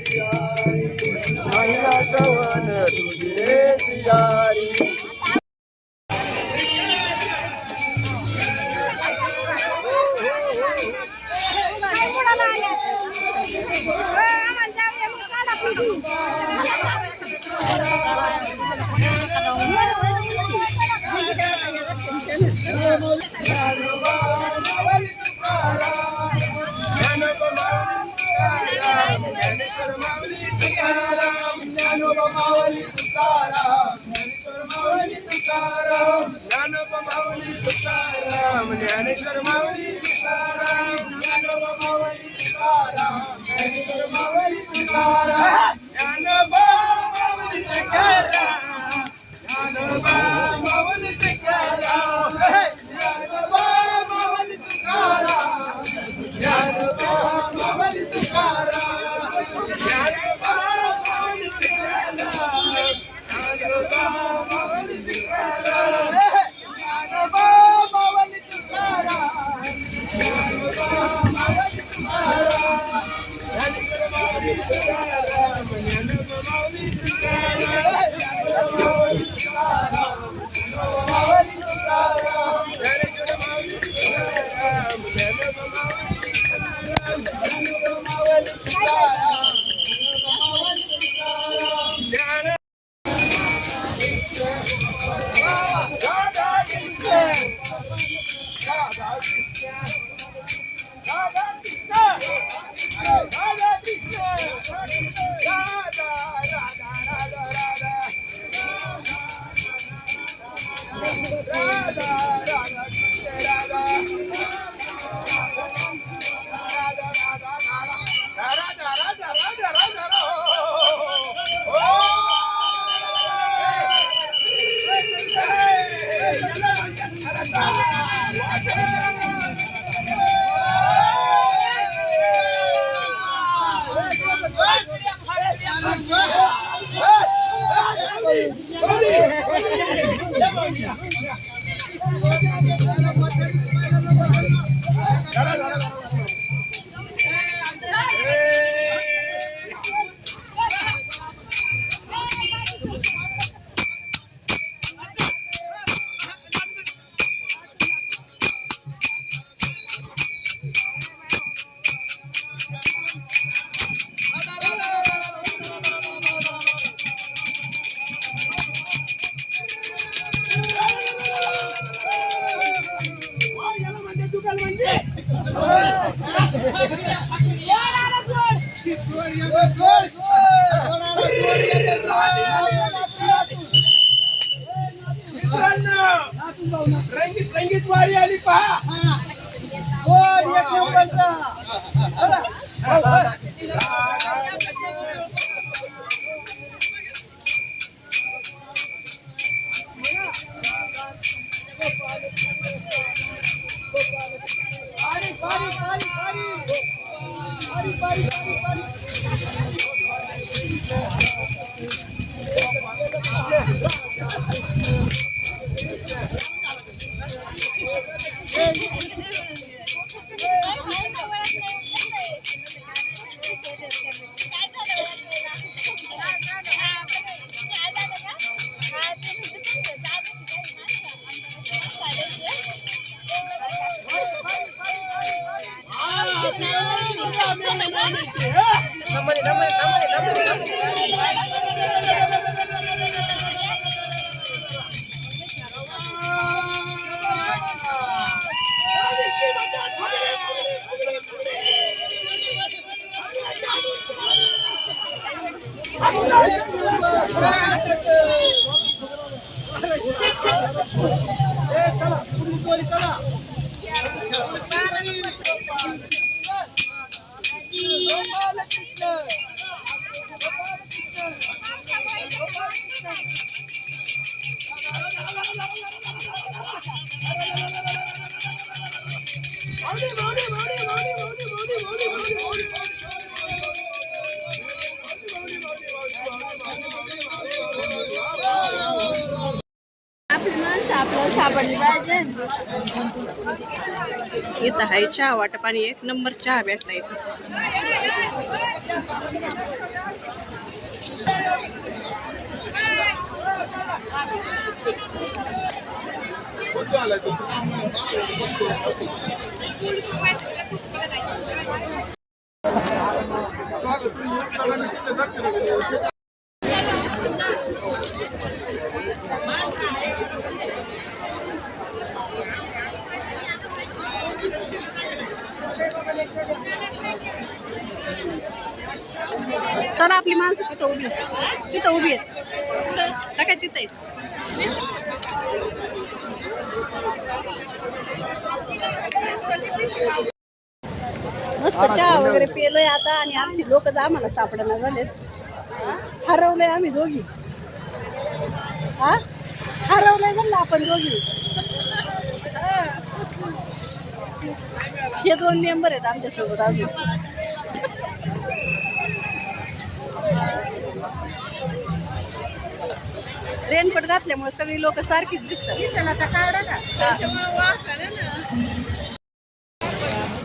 नाही आठवण तुझी रे प्रियारी. ज्ञानेश्वर माऊली तुकाराम, ज्ञानोबा माऊली तुकाराम, ज्ञानेश्वर माऊली तुकाराम, ज्ञानोबा माऊली तुकाराम, ज्ञानोबा माऊली तुकाराम, ज्ञानोबा माऊली तुकाराम, ज्ञानोबा माऊली तुकाराम, ज्ञानोबा माऊली तुकाराम, ज्ञानोबा माऊली तुकाराम. संगीत वारी आली पहा. इथं आहे चहा वाटप आणि एक नंबर चहा भेटला इथं. चला आपली माणसं तिथं उभी आहेत. तिथं उभी आहेत काय तिथं आहेत. मस्त चहा वगैरे पेलोय आता आणि आमची लोक आम्हाला सापडणं झालेत. हरवलंय आम्ही दोघी. हा हरवलंय म्हणलं आपण दोघी. हे 2 मेंबर आहेत आमच्यासोबत अजून. रेनकोट घातल्यामुळे सगळी लोक सारखीच दिसतात.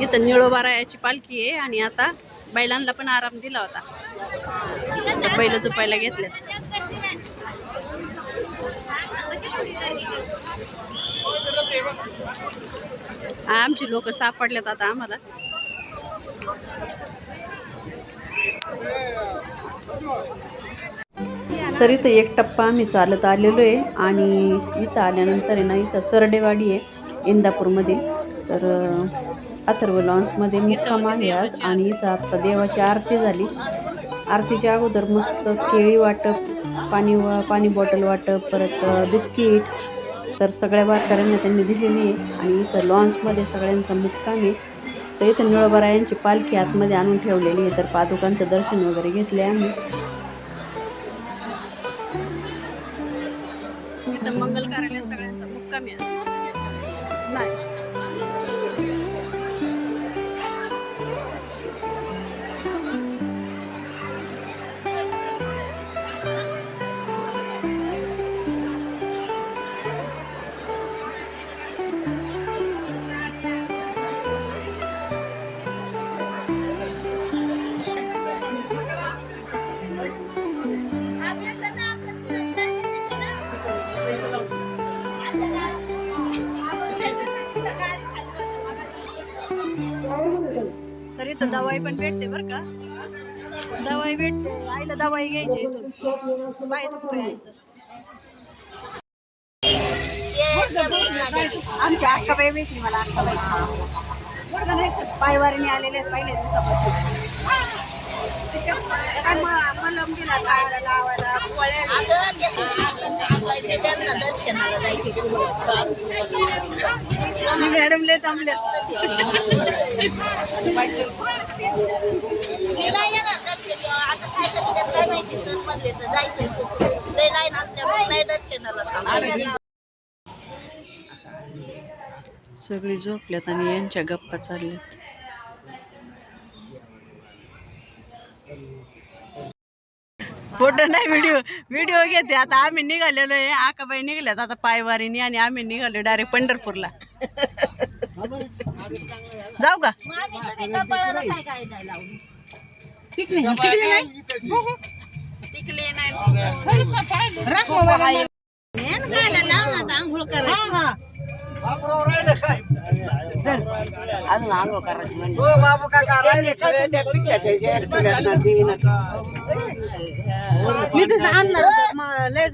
इथं निळोबारायाची पालखी आहे आणि आता बैलांना पण आराम दिला होता. बैल झोपायला घेतले. आमची लोक सापडल्यात आता आम्हाला. तर इथं एक टप्पा आम्ही चालत आलेलो आहे आणि इथं आल्यानंतर आहे ना इथं सरडेवाडी आहे इंदापूरमधील. तर अथर्व लॉन्समध्ये मुक्काम आहे आज आणि इथं आत्ता देवाची आरती झाली. आरतीच्या अगोदर मस्त केळी वाटप, पाणी बॉटल वाटप, परत बिस्किट तर सगळ्या वारकऱ्यांना त्यांनी दिलेली आहे. आणि इथं लॉन्समध्ये सगळ्यांचा मुक्काम आहे. तर इथं निळोबारायांची पालखी आतमध्ये आणून ठेवलेली आहे. तर पादुकांचं दर्शन वगैरे घेतले आम्ही. इथं मंगल कार्यालय सगळ्यांचा मुक्काम आहे. नाही तर इथं दवाई पण भेटते बरं का. दवाई भेटते. आईला दवाई घ्यायची इथून. पाय दुखतोय आईचं. आमच्या अक्काबाई भेटली मला. अक्काबाई पायवारीने आलेले आहेत पहिल्या दिवसापासून. काय मलम दिला खायला लावायला दर्शनाला जायची. मॅडमले थांबले. सगळी झोपल्यात आणि यांच्या गप्पा चालल्यात. फोटो नाही व्हिडिओ घेते. आता आम्ही निघालेलो आहे. आकाबाई निघाल्यात आता पायवारीने आणि आम्ही निघालो डायरेक्ट पंढरपूरला. जाऊ का. आंघोळ करायचं अजून आंघोळ करायची म्हणजे मी तर आणणार लय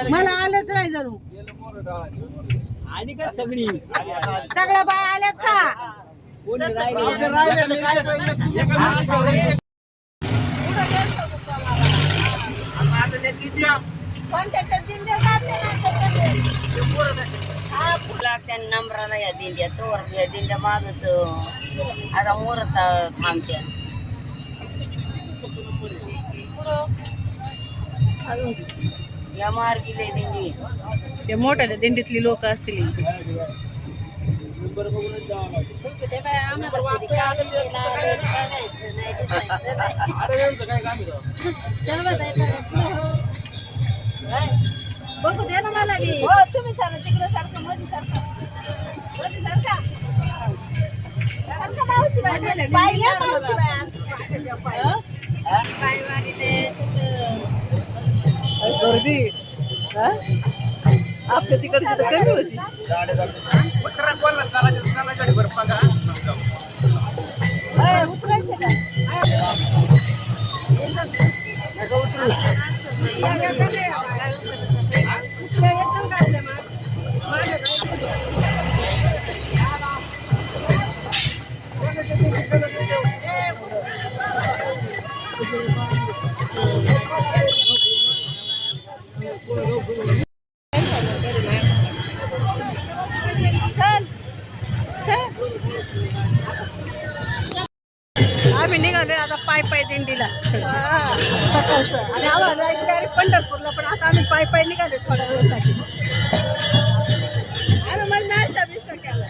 मला आलंच नाही जणू. आणि का सगळ्या बाया आल्यात का. नंबराला या दिंड्या तोवर या दिंड्या मागत आता मोरत थांबत्या. या मार्गीले दिंडी त्या मोठ्या दिंडीतली लोक असतील. बघू दे ना मला बी. हो तुम्ही सारखं तिकडे सारखं मध्ये सारखं सारखं मावशी बाई पाहिजे मावशी बाई काय वारी ते गर्दी हा? आपल्या तिकडची तर कमी होती. उतरायचे का आम्ही निघालोय आता पाय दिंडीला सकाळचं आणि आम्हाला जायचं डायरेक्ट पंढरपूरला, पण आता आम्ही पाय निघाले थोड्या वेळासाठी. आम्ही मग नाश्ता बिस्टा केला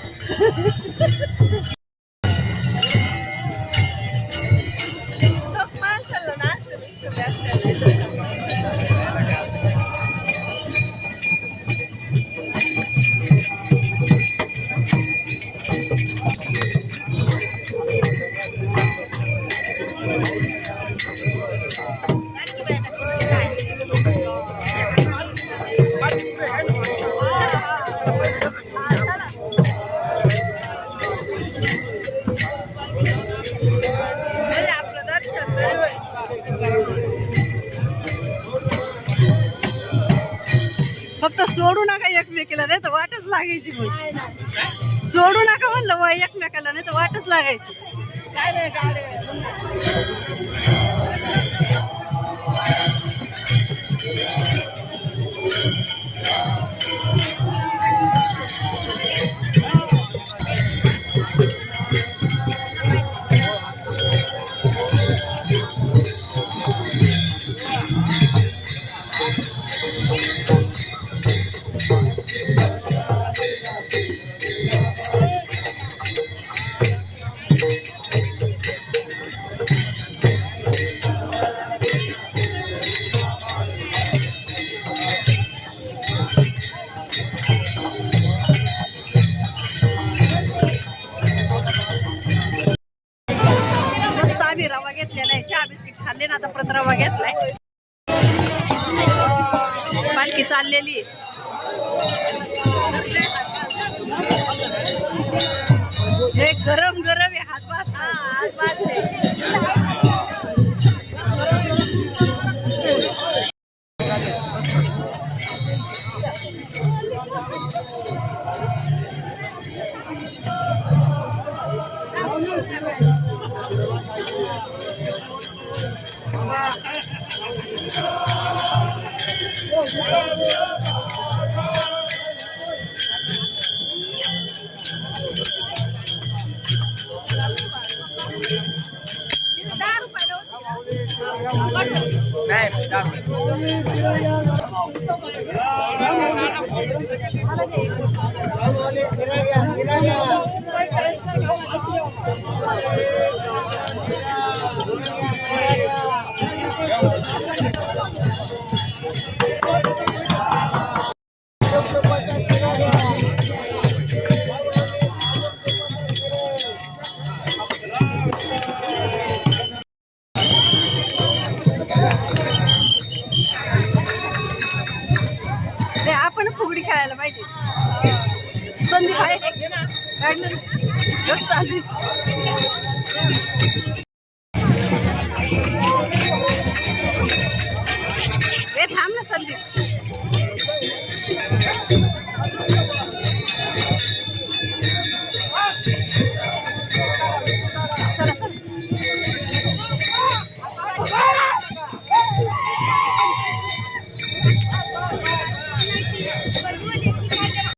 माणसाला नाश्ता फक्त सोडू नका एकमेकीला, नाही तर वाटच लागायची. मग सोडू नका म्हणलं व एकमेकाला, नाही तर वाटच लागायची. काय नाही गाडी मस्त आम्ही रवा घेतलेला आहे, चहा बिस्किट खाल्ले ना, आता परत रवा घेतलाय. पालखी चाललेली गरम गरम आहे. हात वास आपण फुगडी खेळायला पाहिजे. संदीप आहे थांब ना संदीप.